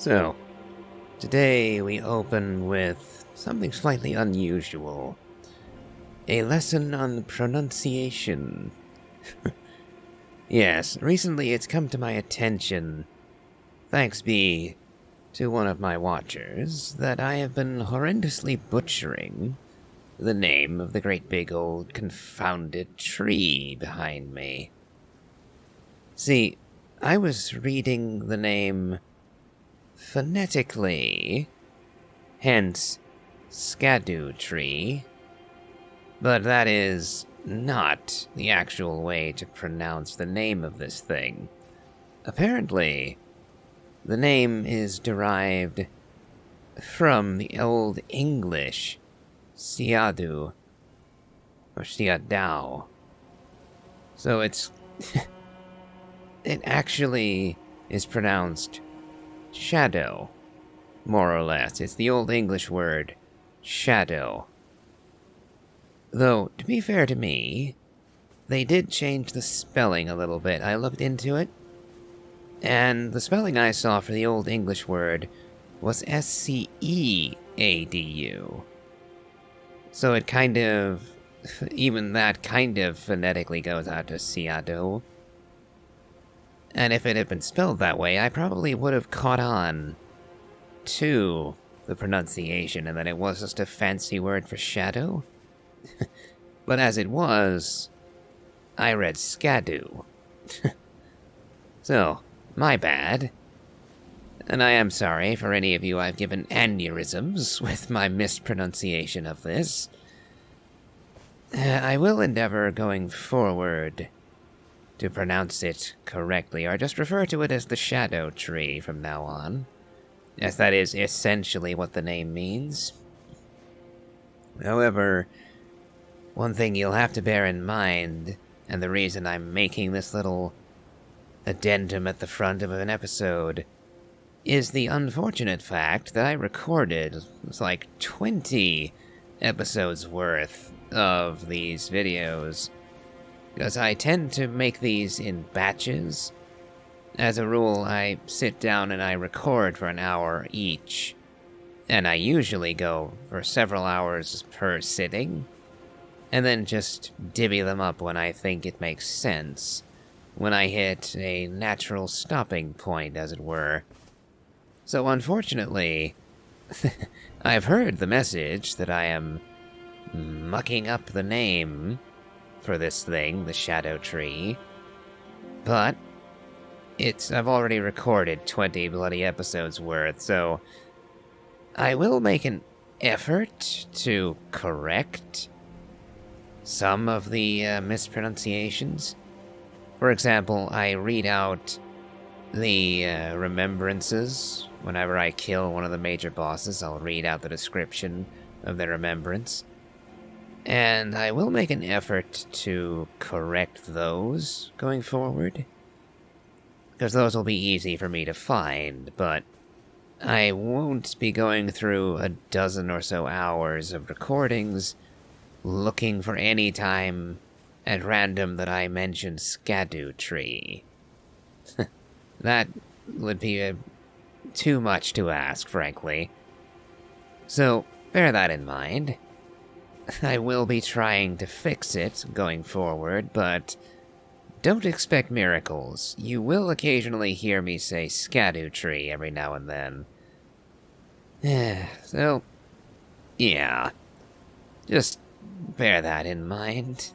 So, today we open with something slightly unusual. A lesson on pronunciation. Yes, recently it's come to my attention, thanks be to one of my watchers, that I have been horrendously butchering the name of the great big old confounded tree behind me. See, I was reading the name phonetically, hence Scadutree, but that is not the actual way to pronounce the name of this thing. Apparently, the name is derived from the Old English Siadu, or Siadao. So it actually is pronounced shadow, more or less. It's the Old English word shadow. Though, to be fair to me, they did change the spelling a little bit. I looked into it, and the spelling I saw for the Old English word was Sceadu. So it kind of, even that kind of phonetically goes out to Siado. And if it had been spelled that way, I probably would have caught on to the pronunciation and that it was just a fancy word for shadow. But as it was, I read Scadu. So, my bad. And I am sorry for any of you I've given aneurysms with my mispronunciation of this. I will endeavor going forward to pronounce it correctly, or just refer to it as the Scadutree from now on, as that is essentially what the name means. However, one thing you'll have to bear in mind, and the reason I'm making this little addendum at the front of an episode, is the unfortunate fact that I recorded like 20 episodes worth of these videos, because I tend to make these in batches. As a rule, I sit down and I record for an hour each, and I usually go for several hours per sitting, and then just divvy them up when I think it makes sense, when I hit a natural stopping point, as it were. So unfortunately, I've heard the message that I am mucking up the name for this thing, the Scadutree, but I've already recorded 20 bloody episodes worth, so I will make an effort to correct some of the mispronunciations. For example, I read out the remembrances. Whenever I kill one of the major bosses, I'll read out the description of their remembrance. And I will make an effort to correct those going forward, because those will be easy for me to find, but I won't be going through a dozen or so hours of recordings looking for any time at random that I mentioned Scadutree. That would be too much to ask, frankly. So, bear that in mind. I will be trying to fix it going forward, but don't expect miracles. You will occasionally hear me say Scadutree every now and then. So, yeah. Just bear that in mind.